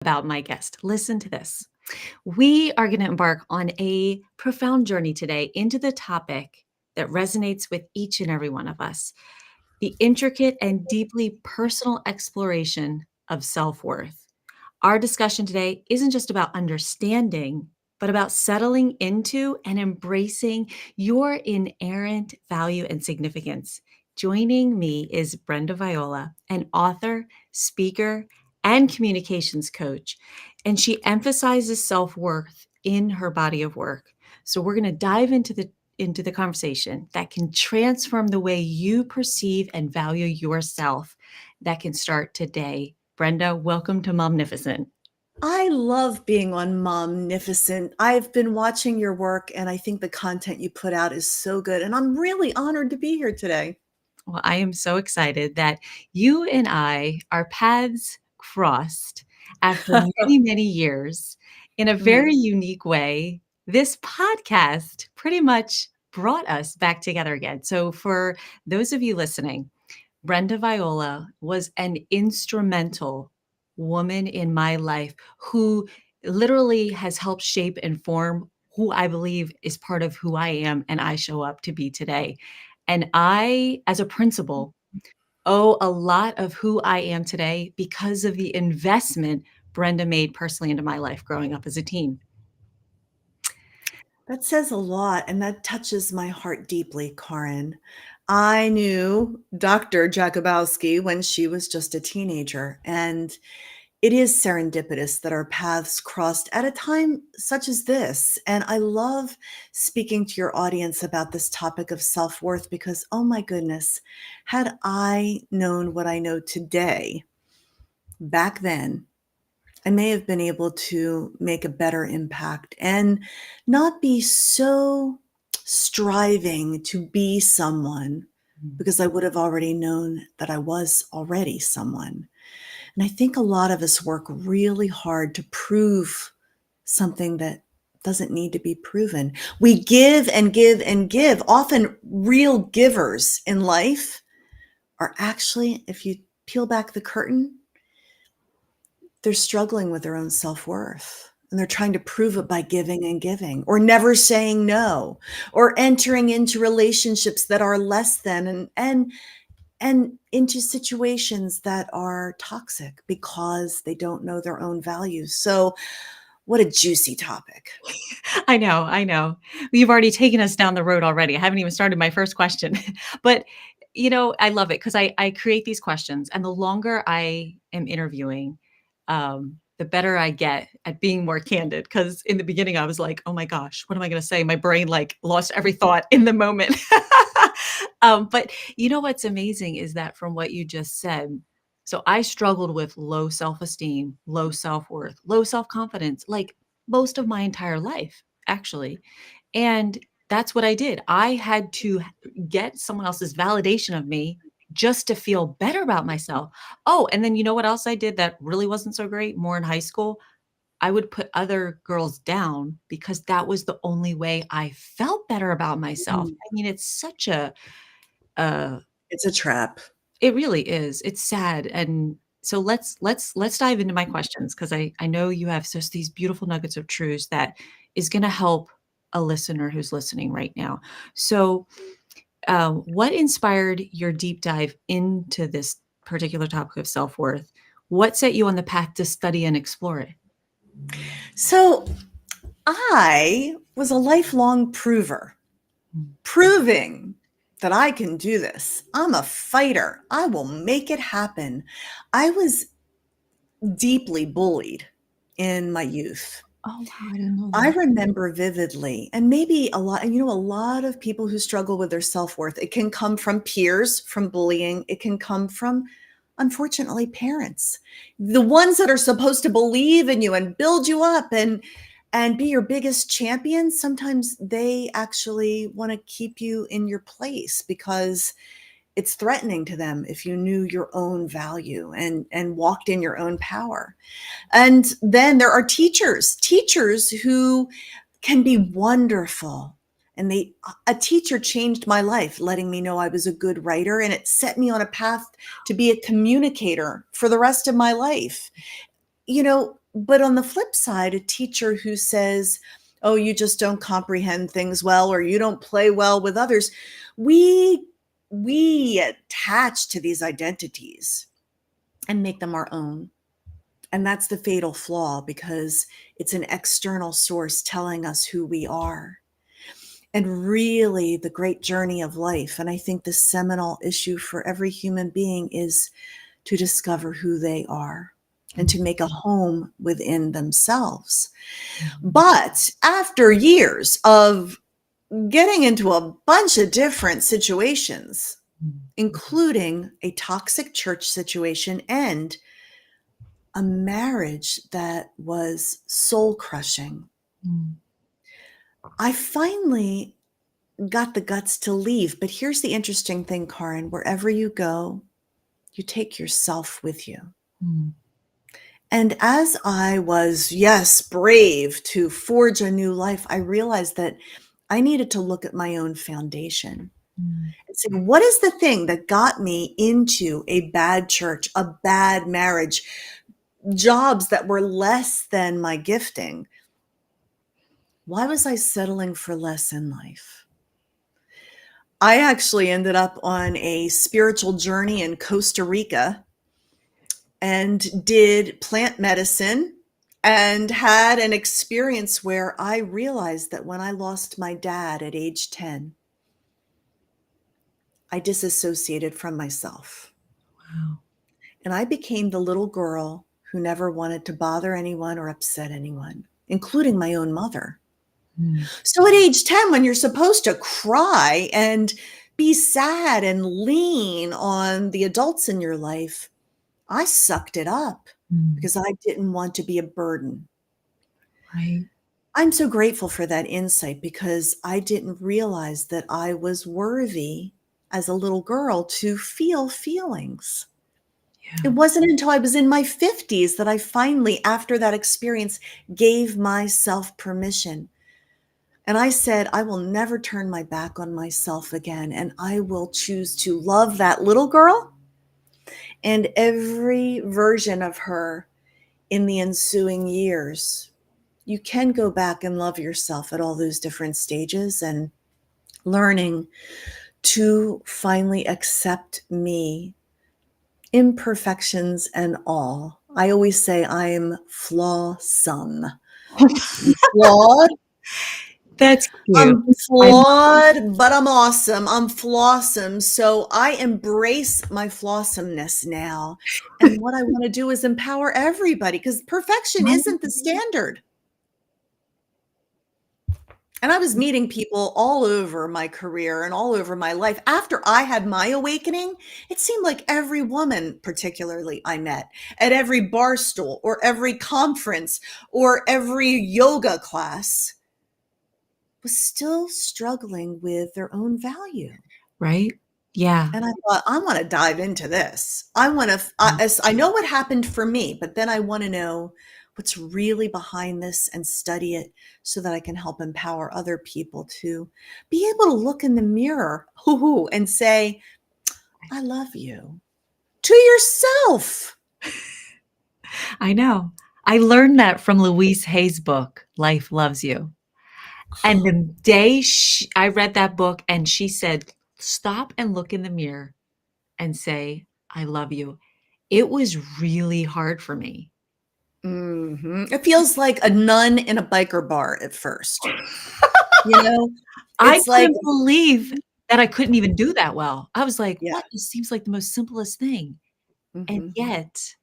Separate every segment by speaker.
Speaker 1: about my guest. Listen to this. We are going to embark on a profound journey today into the topic that resonates with each and every one of us, the intricate and deeply personal exploration of self worth. Our discussion today isn't just about understanding, but about settling into and embracing your inerrant value and significance. Joining me is Brenda Viola, an author, speaker, and communications coach, and she emphasizes self-worth in her body of work. So we're going to dive into the conversation that can transform the way you perceive and value yourself. That can start today. Brenda, welcome to Momnificent.
Speaker 2: I love being on Momnificent. I've been watching your work and I think the content you put out is so good. And I'm really honored to be here today.
Speaker 1: Well, I am so excited that you and I, our paths crossed after many, many years in a very unique way. This podcast pretty much brought us back together again. So, for those of you listening, Brenda Viola was an instrumental woman in my life who literally has helped shape and form who I believe is part of who I am and I show up to be today. And I, as a principal, owe a lot of who I am today because of the investment Brenda made personally into my life growing up as a teen.
Speaker 2: That says a lot and that touches my heart deeply, Karin. I knew Dr. Jakubowski when she was just a teenager, and it is serendipitous that our paths crossed at a time such as this. And I love speaking to your audience about this topic of self-worth because, oh my goodness, had I known what I know today back then, I may have been able to make a better impact and not be so striving to be someone because I would have already known that I was already someone. And I think a lot of us work really hard to prove something that doesn't need to be proven. We give and give and give. Often real givers in life are actually, if you peel back the curtain, they're struggling with their own self-worth. And they're trying to prove it by giving and giving, or never saying no, or entering into relationships that are less than and into situations that are toxic because they don't know their own values. So what a juicy topic.
Speaker 1: I know, I know. You've already taken us down the road already. I haven't even started my first question. But, I love it because I create these questions, and the longer I am interviewing, the better I get at being more candid. Because in the beginning, I was like, "Oh my gosh, what am I gonna say?" My brain, like, lost every thought in the moment. But what's amazing is that from what you just said, so I struggled with low self-esteem, low self-worth, low self-confidence, like, most of my entire life, actually. And that's what I did. I had to get someone else's validation of me just to feel better about myself. Oh, and then you know what else I did that really wasn't so great? More in high school, I would put other girls down because that was the only way I felt better about myself.
Speaker 2: Mm.
Speaker 1: I mean, it's such a
Speaker 2: It's a trap.
Speaker 1: it really is. It's sad. And so let's dive into my questions because I know you have just these beautiful nuggets of truths that is going to help a listener who's listening right now. So, what inspired your deep dive into this particular topic of self worth? What set you on the path to study and explore it?
Speaker 2: So I was a lifelong prover, proving that I can do this. I'm a fighter. I will make it happen. I was deeply bullied in my youth.
Speaker 1: Oh wow, I didn't know
Speaker 2: I
Speaker 1: that.
Speaker 2: remember vividly, and maybe a lot of people who struggle with their self-worth, it can come from peers, from bullying. It can come from, unfortunately, parents. The ones that are supposed to believe in you and build you up and be your biggest champion, sometimes they actually want to keep you in your place because it's threatening to them if you knew your own value and walked in your own power. And then there are teachers who can be wonderful. And a teacher changed my life, letting me know I was a good writer, and it set me on a path to be a communicator for the rest of my life. But on the flip side, a teacher who says, "Oh, you just don't comprehend things well, or you don't play well with others," we we attach to these identities and make them our own. And that's the fatal flaw, because it's an external source telling us who we are. And really, the great journey of life, and I think the seminal issue for every human being, is to discover who they are and to make a home within themselves.
Speaker 1: Mhm.
Speaker 2: But after years of getting into a bunch of different situations,
Speaker 1: Mhm.
Speaker 2: including a toxic church situation and a marriage that was soul crushing,
Speaker 1: Mhm.
Speaker 2: I finally got the guts to leave. But here's the interesting thing, Karin: wherever you go, you take yourself with you.
Speaker 1: Mhm.
Speaker 2: And as I was, yes, brave to forge a new life, I realized that I needed to look at my own foundation
Speaker 1: Mhm.
Speaker 2: and say, what is the thing that got me into a bad church, a bad marriage, jobs that were less than my gifting? Why was I settling for less in life? I actually ended up on a spiritual journey in Costa Rica and did plant medicine and had an experience where I realized that when I lost my dad at age 10, I disassociated from myself.
Speaker 1: Wow.
Speaker 2: And I became the little girl who never wanted to bother anyone or upset anyone, including my own mother.
Speaker 1: Mhm.
Speaker 2: So at age 10, when you're supposed to cry and be sad and lean on the adults in your life, I sucked it up
Speaker 1: Mhm.
Speaker 2: because I didn't want to be a burden.
Speaker 1: Right.
Speaker 2: I'm so grateful for that insight, because I didn't realize that I was worthy as a little girl to feel feelings. It
Speaker 1: Yeah.
Speaker 2: wasn't until I was in my 50s that I finally, after that experience, gave myself permission. And I said, I will never turn my back on myself again. And I will choose to love that little girl and every version of her in the ensuing years. You can go back and love yourself at all those different stages, and learning to finally accept me, imperfections and all. I always say I'm flawsome. I'm flawed.
Speaker 1: That's cute.
Speaker 2: I'm
Speaker 1: I
Speaker 2: flawed, but I'm awesome. I'm flawsome. So I embrace my flawsomeness now. And what I want to do is empower everybody, because perfection isn't the standard. And I was meeting people all over my career and all over my life. After I had my awakening, it seemed like every woman, particularly I met at every bar stool or every conference or every yoga class, was still struggling with their own value.
Speaker 1: Right? Yeah.
Speaker 2: And I thought, I want to dive into this. I want to, I know what happened for me, but then I want to know what's really behind this and study it so that I can help empower other people to be able to look in the mirror and say, I love you, to yourself.
Speaker 1: I know. I learned that from Louise Hay's book, Life Loves You. And the day I read that book and she said, "Stop and look in the mirror and say, 'I love you.'" It was really hard for me.
Speaker 2: It feels like a nun in a biker bar at first. You know,
Speaker 1: I
Speaker 2: it's like,
Speaker 1: couldn't believe that I couldn't even do that well. I was like,
Speaker 2: yeah.
Speaker 1: "What? This seems like the most simplest thing." And
Speaker 2: Mhm.
Speaker 1: yet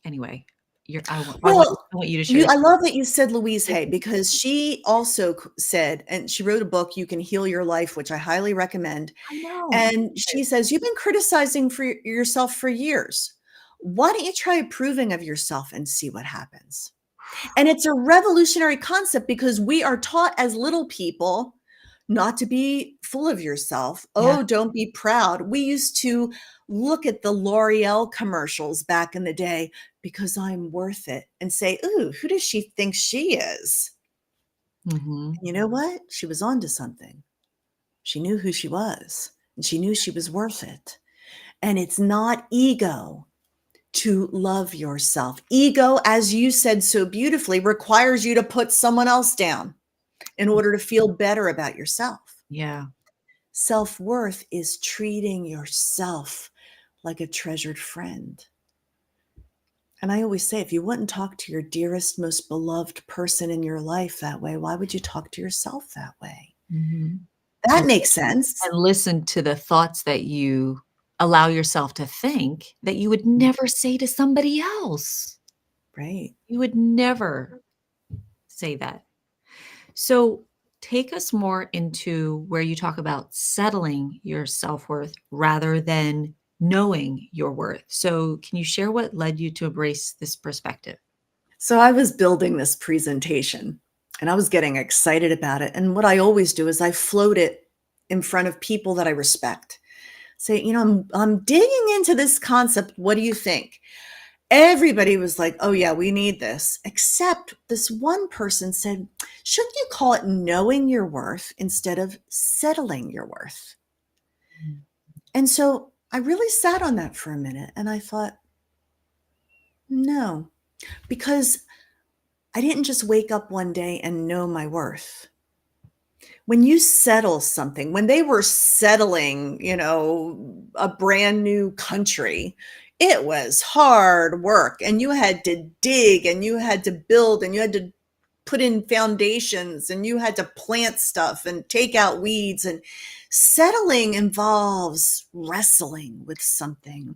Speaker 1: anyway, you're
Speaker 2: Well,
Speaker 1: I want you to share.
Speaker 2: I love that you said Louise Hay, because she also said, and she wrote a book, You Can Heal Your Life, which I highly recommend.
Speaker 1: I know.
Speaker 2: And she says, you've been criticizing for yourself for years. Why don't you try approving of yourself and see what happens? And it's a revolutionary concept, because we are taught as little people not to be full of yourself.
Speaker 1: Yeah.
Speaker 2: Oh, don't be proud. We used to look at the L'Oreal commercials back in the day, because I'm worth it, and say, ooh, who does she think she is?
Speaker 1: Mhm.
Speaker 2: And you know what? She was onto something. She knew who she was, and she knew she was worth it. And it's not ego. to love yourself. Ego, as you said so beautifully, requires you to put someone else down in order to feel better about yourself.
Speaker 1: Yeah.
Speaker 2: Self-worth is treating yourself like a treasured friend. And I always say, if you wouldn't talk to your dearest, most beloved person in your life that way, why would you talk to yourself that way?
Speaker 1: Mhm.
Speaker 2: That
Speaker 1: And
Speaker 2: makes sense.
Speaker 1: listen to the thoughts that you allow yourself to think that you would never say to somebody else.
Speaker 2: Right.
Speaker 1: You would never say that. So, take us more into where you talk about settling your self-worth rather than knowing your worth. So, can you share what led you to embrace this perspective?
Speaker 2: So I was building this presentation and I was getting excited about it. And what I always do is I float it in front of people that I respect. Say, I'm digging into this concept. What do you think? Everybody was like, oh, yeah, we need this. Except this one person said, shouldn't you call it knowing your worth instead of settling your worth?
Speaker 1: Mm.
Speaker 2: And so I really sat on that for a minute and I thought, no, because I didn't just wake up one day and know my worth. When you settle something, when they were settling, a brand new country, it was hard work and you had to dig and you had to build and you had to put in foundations and you had to plant stuff and take out weeds. And settling involves wrestling with something.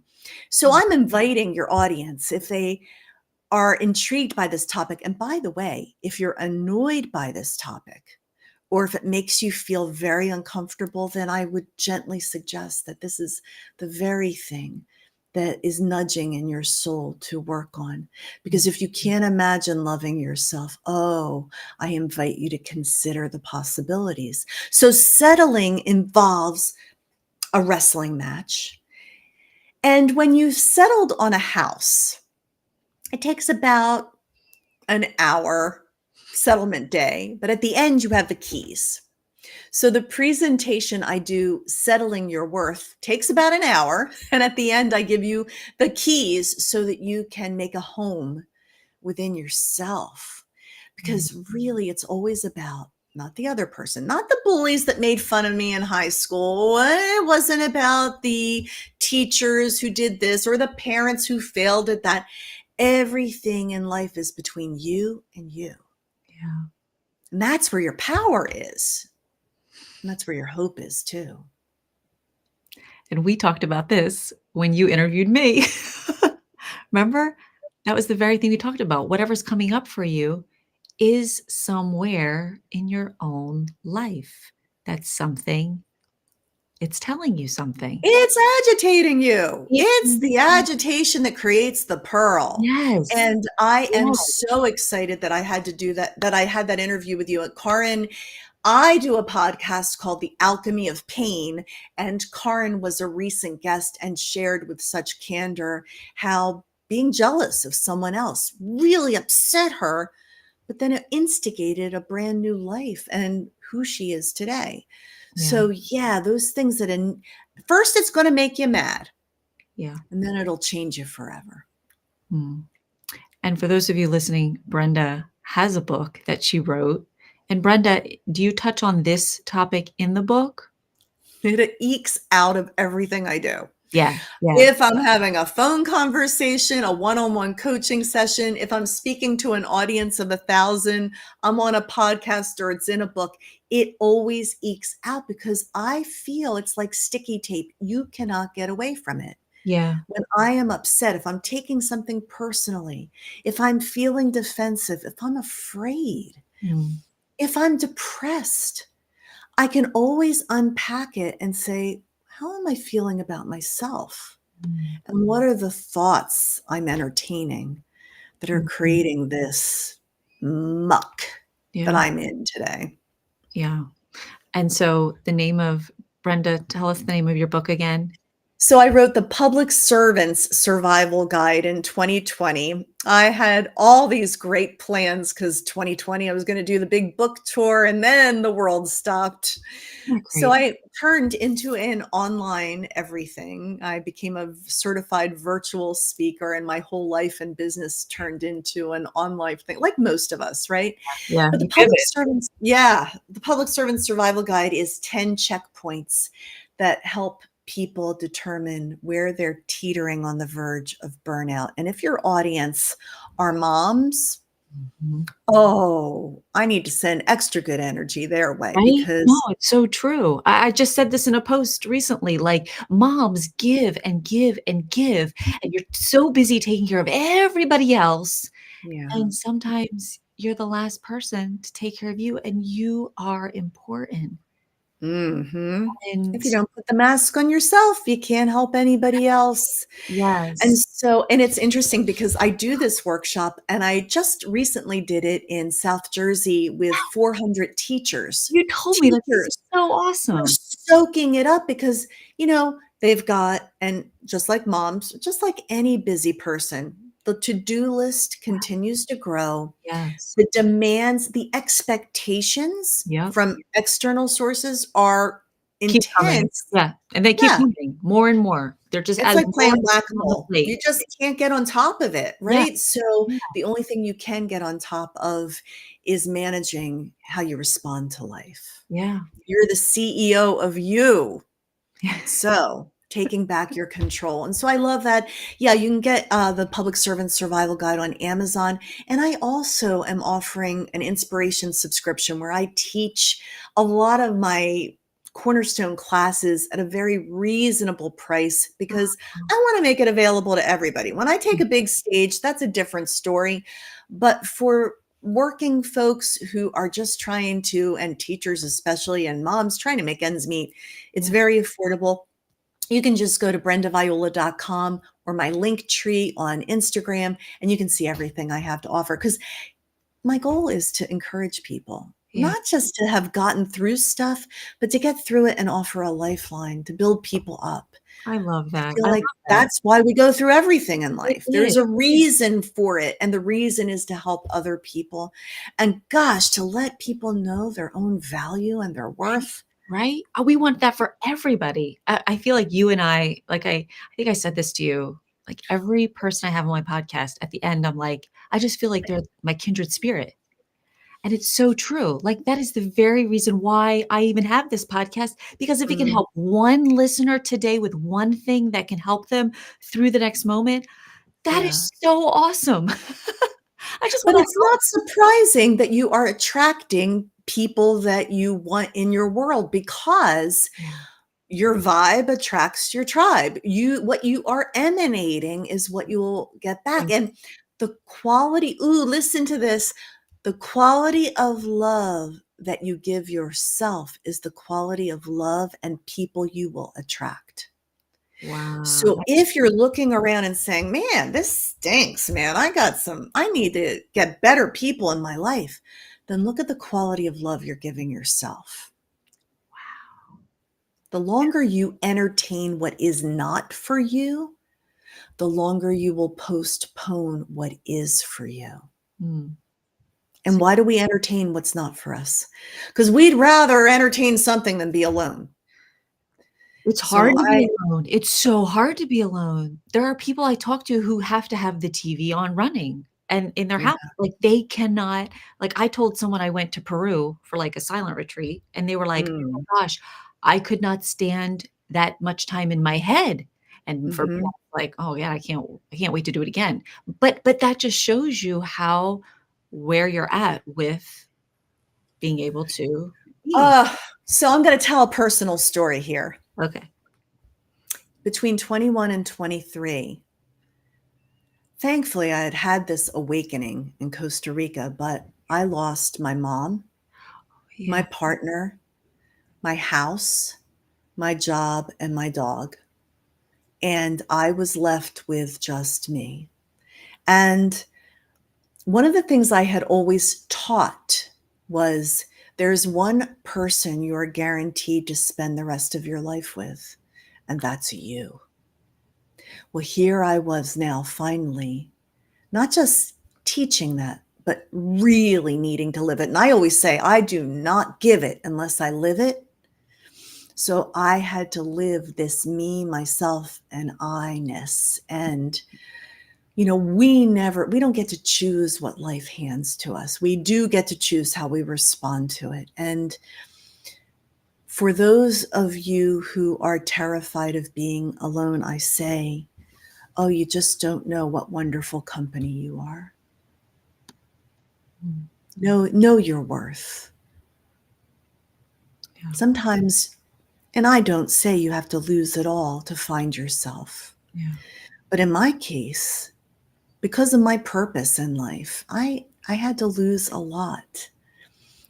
Speaker 2: So I'm inviting your audience, if they are intrigued by this topic, and by the way, if you're annoyed by this topic, or if it makes you feel very uncomfortable, then I would gently suggest that this is the very thing that is nudging in your soul to work on. Because if you can't imagine loving yourself, oh, I invite you to consider the possibilities. So settling involves a wrestling match. And when you've settled on a house, it takes about an hour settlement day, but at the end, you have the keys. So the presentation I do, Settling Your Worth, takes about an hour. And at the end, I give you the keys so that you can make a home within yourself. Because really, it's always about not the other person, not the bullies that made fun of me in high school. It wasn't about the teachers who did this or the parents who failed at that. Everything in life is between you and you.
Speaker 1: Yeah.
Speaker 2: And that's where your power is. And that's where your hope is too.
Speaker 1: And we talked about this when you interviewed me. Remember? That was the very thing we talked about. Whatever's coming up for you is somewhere in your own life. That's something, it's telling you something.
Speaker 2: It's agitating you.
Speaker 1: It
Speaker 2: It's the agitation that creates the pearl.
Speaker 1: Yes.
Speaker 2: And I am
Speaker 1: Yes.
Speaker 2: so excited that I had to do that, that I had that interview with you. Karin, I do a podcast called The Alchemy of Pain, and Karin was a recent guest and shared with such candor how being jealous of someone else really upset her, but then it instigated a brand new life and who she is today.
Speaker 1: Yeah.
Speaker 2: So yeah, those things that first it's going to make you mad
Speaker 1: Yeah.
Speaker 2: and then it'll change you forever.
Speaker 1: Mm. And for those of you listening, Brenda has a book that she wrote. And Brenda, do you touch on this topic in the book?
Speaker 2: It ekes out of everything I do.
Speaker 1: Yeah. Yeah.
Speaker 2: If I'm having a phone conversation, a one-on-one coaching session, if I'm speaking to an audience of 1,000, I'm on a podcast or it's in a book, it always ekes out because I feel it's like sticky tape. You cannot get away from it.
Speaker 1: Yeah.
Speaker 2: When I am upset, if I'm taking something personally, if I'm feeling defensive, if I'm afraid,
Speaker 1: Mm.
Speaker 2: if I'm depressed, I can always unpack it and say, how am I feeling about myself?
Speaker 1: Mm.
Speaker 2: And what are the thoughts I'm entertaining that are
Speaker 1: Mhm.
Speaker 2: creating this muck that
Speaker 1: Yeah.
Speaker 2: I'm in today?
Speaker 1: Yeah. And so the name of Brenda, tell us the name of your book again.
Speaker 2: So I wrote the Public Servants Survival Guide in 2020. I had all these great plans because 2020 I was going to do the big book tour and then the world stopped.
Speaker 1: Oh,
Speaker 2: So
Speaker 1: great.
Speaker 2: I turned into an online everything. I became a certified virtual speaker and my whole life and business turned into an online thing like most of us, right?
Speaker 1: Yeah,
Speaker 2: But
Speaker 1: you pivot.
Speaker 2: the Public Servants Survival Guide is 10 checkpoints that help people determine where they're teetering on the verge of burnout. And if your audience are moms,
Speaker 1: Mhm.
Speaker 2: oh, I need to send extra good energy their way
Speaker 1: Right? No,
Speaker 2: because
Speaker 1: it's so true. I just said this in a post recently, like, moms give and give and give, and you're so busy taking care of everybody else,
Speaker 2: yeah.
Speaker 1: and sometimes you're the last person to take care of you, and you are important.
Speaker 2: Mhm.
Speaker 1: And
Speaker 2: If you don't put the mask on yourself, you can't help anybody else. And
Speaker 1: yes.
Speaker 2: so and it's interesting because I do this workshop, and I just recently did it in South Jersey with 400 teachers.
Speaker 1: You told me, like, this is
Speaker 2: Teachers
Speaker 1: so
Speaker 2: were
Speaker 1: awesome.
Speaker 2: soaking it up because, they've got and just like moms, just like any busy person, the to-do list continues to grow.
Speaker 1: Yes.
Speaker 2: The demands, the expectations
Speaker 1: Yep.
Speaker 2: from external sources are
Speaker 1: Keep coming.
Speaker 2: intense.
Speaker 1: Yeah, and they keep
Speaker 2: Yeah,
Speaker 1: coming more and more. They're just
Speaker 2: it's
Speaker 1: adding
Speaker 2: like
Speaker 1: more
Speaker 2: playing
Speaker 1: on the
Speaker 2: whack-a-mole.
Speaker 1: plate.
Speaker 2: You just can't get on top of it,
Speaker 1: Yeah,
Speaker 2: right? So,
Speaker 1: yeah,
Speaker 2: the only thing you can get on top of is managing how you respond to life.
Speaker 1: yeah.
Speaker 2: You're the CEO of you.
Speaker 1: Yeah.
Speaker 2: So, taking back your control, and so I love that. Yeah, you can get, the Public Servant Survival Guide on Amazon, and I also am offering an inspiration subscription where I teach a lot of my cornerstone classes at a very reasonable price because I wanna make it available to everybody. When I take a big stage, that's a different story, but for working folks who are just trying to and teachers especially, and moms trying to make ends meet, it's
Speaker 1: Yeah,
Speaker 2: very affordable. You can just go to brendaviola.com or my link tree on Instagram, and you can see everything I have to offer. Because my goal is to encourage people,
Speaker 1: yeah.
Speaker 2: not just to have gotten through stuff, but to get through it and offer a lifeline to build people up.
Speaker 1: I love
Speaker 2: I
Speaker 1: that.
Speaker 2: feel
Speaker 1: I love
Speaker 2: like
Speaker 1: that.
Speaker 2: that's why we go through everything in
Speaker 1: It
Speaker 2: life.
Speaker 1: is.
Speaker 2: There's a reason for it, and the reason is to help other people. And gosh, to let people know their own value and their
Speaker 1: Right,
Speaker 2: worth.
Speaker 1: right? We want that for everybody. I feel like you and I think I said this to you, like, every person I have on my podcast, at the end, I'm like, I just feel like they're my kindred spirit, and it's so true. Like, that is the very reason why I even have this podcast, because if it can
Speaker 2: Mm,
Speaker 1: help one listener today with one thing that can help them through the next moment, that
Speaker 2: yeah.
Speaker 1: is so awesome. I just
Speaker 2: But
Speaker 1: wanna
Speaker 2: it's
Speaker 1: help.
Speaker 2: not surprising that you are attracting people that you want in your world because
Speaker 1: Yeah,
Speaker 2: your vibe attracts your tribe. What you are emanating is what you will get back.
Speaker 1: thank
Speaker 2: And the quality, ooh, listen to this. The quality of love that you give yourself is the quality of love and people you will attract.
Speaker 1: wow,
Speaker 2: So
Speaker 1: that's
Speaker 2: if you're looking around and saying, "Man, this stinks, man. I need to get better people in my life," then look at the quality of love you're giving yourself. The longer you entertain what is not for you, the longer you will postpone what is for you.
Speaker 1: mm.
Speaker 2: And why do we entertain what's not for us? Because we'd rather entertain something than be alone.
Speaker 1: It's
Speaker 2: So
Speaker 1: hard to be
Speaker 2: I
Speaker 1: alone. It's so hard to be alone. There are people I talk to who have to have the TV on running and in their
Speaker 2: yeah.
Speaker 1: house, like, they cannot, like, I told someone I went to Peru for, like, a silent retreat, and they were like, "Oh
Speaker 2: Mm.
Speaker 1: my gosh, I could not stand that much time in my head." And for me, I
Speaker 2: Mhm.
Speaker 1: was like, "Oh, yeah, I can't wait to do it again." But that just shows you how where you're at with being able to be.
Speaker 2: Uh, so I'm gonna tell a personal story here.
Speaker 1: Okay.
Speaker 2: Between 21 and 23, thankfully, I had had this awakening in Costa Rica, but I lost my mom, my
Speaker 1: Yeah.
Speaker 2: partner, my house, my job, and my dog. And I was left with just me. And one of the things I had always taught was there's one person you're guaranteed to spend the rest of your life with, and that's you. Well, here I was now finally, not just teaching that, but really needing to live it. And I always say, I do not give it unless I live it. So I had to live this me, myself, and I-ness. And, we don't get to choose what life hands to us. We do get to choose how we respond to it. And for those of you who are terrified of being alone, I say, oh, you just don't know what wonderful company you are.
Speaker 1: Mm.
Speaker 2: Know your worth.
Speaker 1: Yeah.
Speaker 2: Sometimes, and I don't say you have to lose it all to find yourself.
Speaker 1: Yeah.
Speaker 2: But in my case, because of my purpose in life, I had to lose a lot.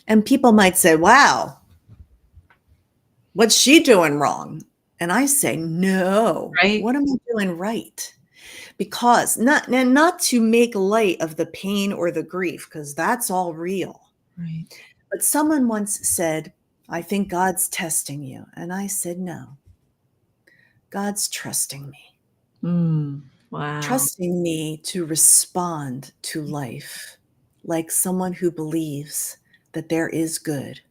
Speaker 2: And people might say, wow, what's she doing wrong? And I say, no,
Speaker 1: Right?
Speaker 2: what am I doing right? Because not to make light of the pain or the grief, because that's all real.
Speaker 1: Right.
Speaker 2: But someone once said, I think God's testing you. And I said, no, God's trusting me,
Speaker 1: Wow.
Speaker 2: trusting me to respond to life like someone who believes that there is good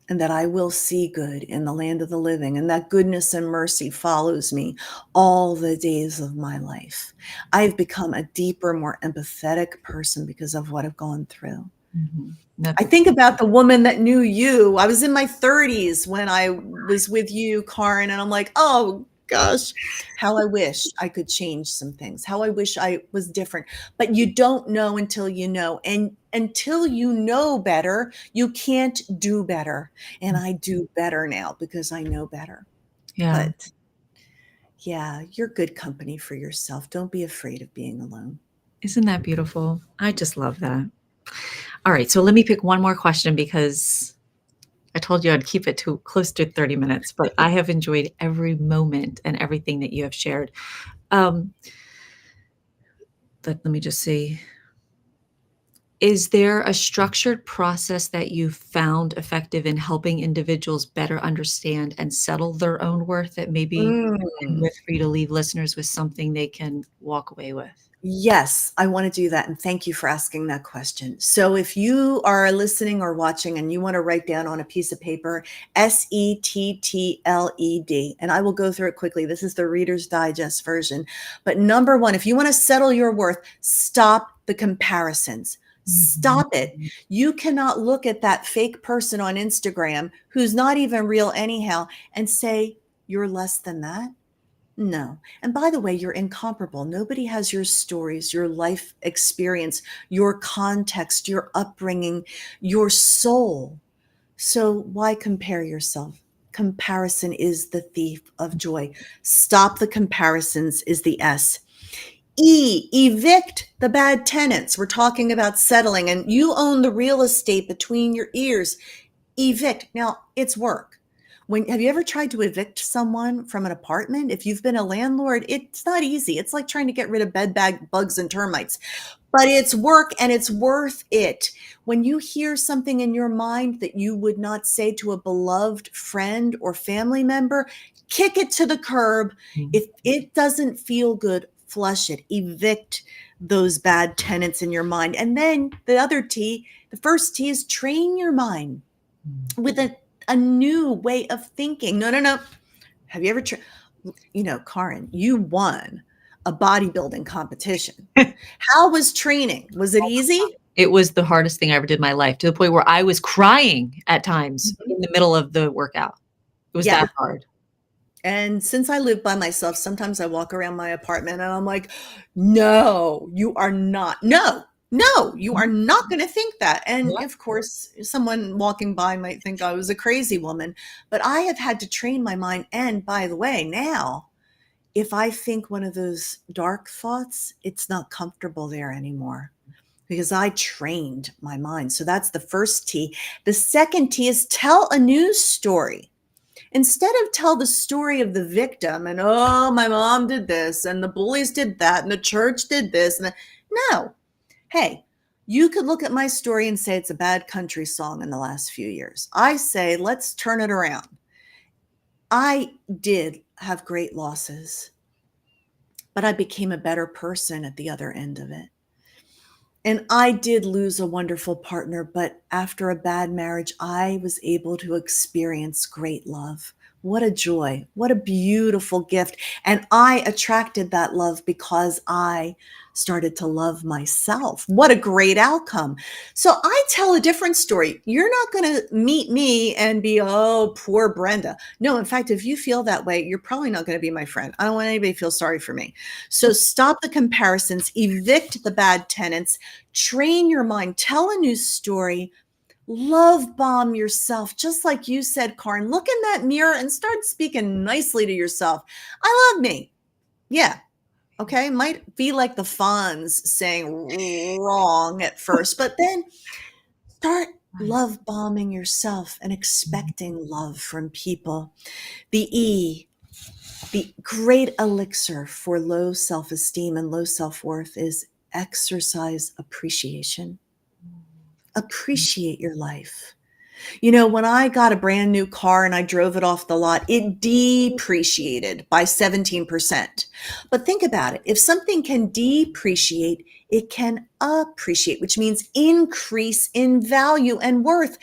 Speaker 2: and that I will see good in the land of the living, and that goodness and mercy follows me all the days of my life. I've become a deeper, more empathetic person because of what I've gone through.
Speaker 1: Mhm.
Speaker 2: I think about the woman that knew you. I was in my 30s when I was with you, Karin, and I'm like, oh gosh, how I wish I could change some things, how I wish I was different. But you don't know until you know. And until you know better, you can't do better. And I do better now because I know better.
Speaker 1: Yeah.
Speaker 2: But yeah, you're good company for yourself. Don't be afraid of being alone.
Speaker 1: Isn't that beautiful? I just love that. All right, so let me pick one more question because I told you I'd keep it to close to 30 minutes, but I have enjoyed every moment and everything that you have shared. Um, let me just see. Is there a structured process that you found effective in helping individuals better understand and settle their own worth that maybe and
Speaker 2: Mm.
Speaker 1: with for you to leave listeners with something they can walk away with?
Speaker 2: Yes, I want to do that. And thank you for asking that question. So, if you are listening or watching and you want to write down on a piece of paper, SETTLED, and I will go through it quickly. This is the Reader's Digest version. But number one, if you want to settle your worth, stop the comparisons.
Speaker 1: Mhm.
Speaker 2: Stop it. You cannot look at that fake person on Instagram who's not even real anyhow and say, you're less than that. No. And by the way, you're incomparable. Nobody has your stories, your life experience, your context, your upbringing, your soul. So why compare yourself? Comparison is the thief of joy. Stop the comparisons is the S. Evict the bad tenants. We're talking about settling, and you own the real estate between your ears. Evict. Now, it's work. Have you ever tried to evict someone from an apartment? If you've been a landlord, it's not easy. It's like trying to get rid of bed bag bugs and termites. But it's work and it's worth it. When you hear something in your mind that you would not say to a beloved friend or family member, kick it to the curb.
Speaker 1: Mhm.
Speaker 2: If it doesn't feel good, flush it. Evict those bad tenants in your mind. And then the first T is train your mind with a new way of thinking. No, no, no. Have you ever Karin, you won a bodybuilding competition. How was training? Was it easy?
Speaker 1: It was the hardest thing I ever did in my life to the point where I was crying at times
Speaker 2: Mhm.
Speaker 1: in the middle of the workout. It was
Speaker 2: Yeah.
Speaker 1: that hard.
Speaker 2: And since I live by myself, sometimes I walk around my apartment and I'm like, no, you are not. No, no, you are
Speaker 1: Mhm.
Speaker 2: not going to think that. And
Speaker 1: Yeah.
Speaker 2: of course, someone walking by might think I was a crazy woman, but I have had to train my mind. And by the way, now, if I think one of those dark thoughts, it's not comfortable there anymore because I trained my mind. So that's the first T. The second T is tell a news story. Instead of tell the story of the victim and, oh, my mom did this and the bullies did that and the church did this. No. Hey, you could look at my story and say it's a bad country song in the last few years. I say, let's turn it around. I did have great losses. but I became a better person at the other end of it. And I did lose a wonderful partner, but after a bad marriage, I was able to experience great love. What a joy. What a beautiful gift. And I attracted that love because I started to love myself. What a great outcome. So I tell a different story. You're not going to meet me and be, oh, poor Brenda. No, in fact, if you feel that way, you're probably not going to be my friend. I don't want anybody to feel sorry for me. So stop the comparisons, evict the bad tenants, train your mind, tell a new story, love bomb yourself. Just like you said, Karin, look in that mirror and start speaking nicely to yourself. I love me. Yeah. Okay. Might be like the Fonz saying wrong at first, but then start
Speaker 1: Right.
Speaker 2: love bombing yourself and expecting love from people. The E, the great elixir for low self esteem and low self worth is exercise appreciation. Appreciate your life. You know, when I got a brand new car and I drove it off the lot, it depreciated by 17%. But think about it. If something can depreciate, it can appreciate, which means increase in value and worth.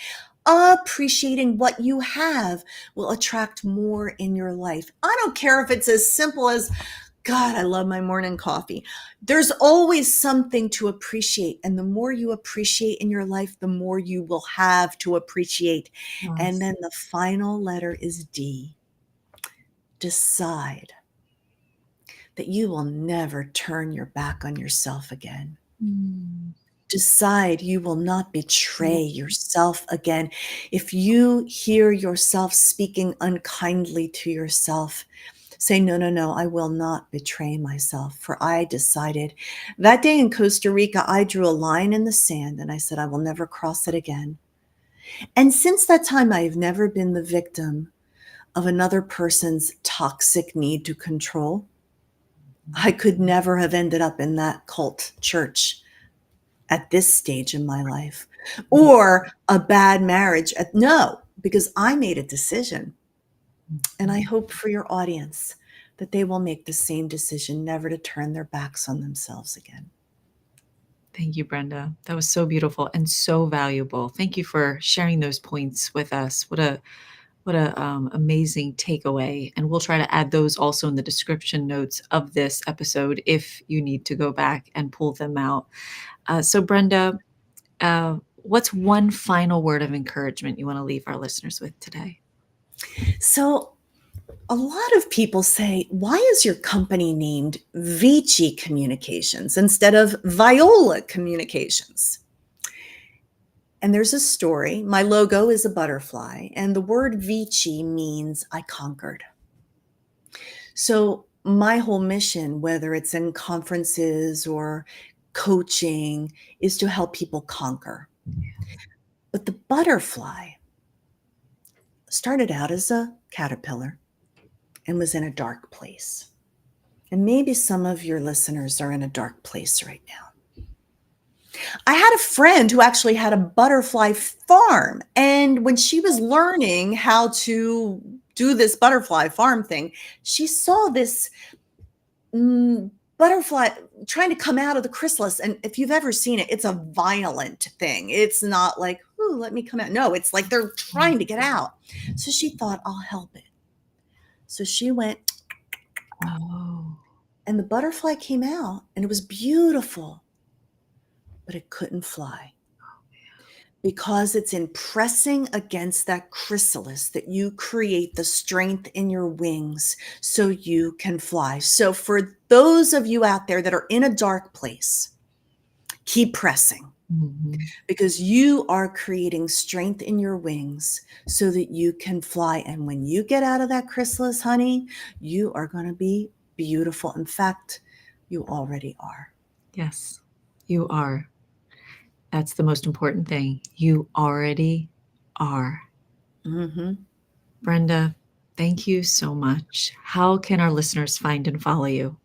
Speaker 2: Appreciating what you have will attract more in your life. I don't care if it's as simple as, God, I love my morning coffee. There's always something to appreciate. And the more you appreciate in your life, the more you will have to appreciate. And
Speaker 1: Yes.
Speaker 2: then the final letter is D. Decide that you will never turn your back on yourself again.
Speaker 1: Mm.
Speaker 2: Decide you will not betray yourself again. If you hear yourself speaking unkindly to yourself, say, no, no, no, I will not betray myself. For I decided that day in Costa Rica, I drew a line in the sand and I said, I will never cross it again. And since that time, I have never been the victim of another person's toxic need to control. I could never have ended up in that cult church at this stage in my life, or a bad marriage. No, because I made a decision. And I hope for your audience that they will make the same decision, never to turn their backs on themselves again.
Speaker 1: Thank you, Brenda. That was so beautiful and so valuable. Thank you for sharing those points with us. What a amazing takeaway. And we'll try to add those also in the description notes of this episode if you need to go back and pull them out. So, Brenda, what's one final word of encouragement you want to leave our listeners with today?
Speaker 2: So, a lot of people say, why is your company named Vici Communications instead of Viola Communications? And there's a story. My logo is a butterfly, and the word Vici means I conquered. So, my whole mission, whether it's in conferences or coaching, is to help people conquer. But the butterfly started out as a caterpillar and was in a dark place. And maybe some of your listeners are in a dark place right now. I had a friend who actually had a butterfly farm. And when she was learning how to do this butterfly farm thing, she saw this butterfly trying to come out of the chrysalis. And if you've ever seen it, it's a violent thing. It's not like, ooh, let me come out. No, it's like they're trying to get out. So she thought, I'll help it. So she went,
Speaker 1: Oh,
Speaker 2: and the butterfly came out, and it was beautiful, but it couldn't fly because it's in pressing against that chrysalis that you create the strength in your wings so you can fly. So for those of you out there that are in a dark place, keep pressing
Speaker 1: mhm.
Speaker 2: because you are creating strength in your wings so that you can fly. And when you get out of that chrysalis, honey, you are going to be beautiful. In fact, you already are.
Speaker 1: Yes, you are. That's the most important thing. You already are.
Speaker 2: Mm-hmm.
Speaker 1: Brenda, thank you so much. How can our listeners find and follow you?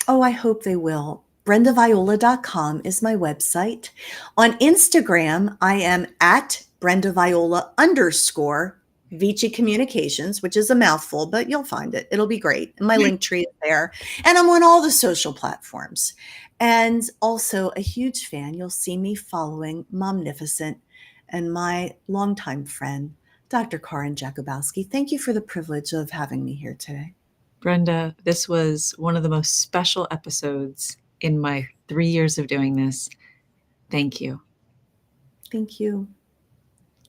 Speaker 2: Oh, I hope they will. BrendaViola.com is my website. On Instagram, I am at BrendaViola_. Vici Communications, which is a mouthful, but you'll find it. It'll be great. And my link tree is there. And I'm on all the social platforms. And also a huge fan. You'll see me following Momnificent and my longtime friend, Dr. Karin Jakubowski. Thank you for the privilege of having me here today.
Speaker 1: Brenda, this was one of the most special episodes in my 3 years of doing this. Thank you.
Speaker 2: Thank you.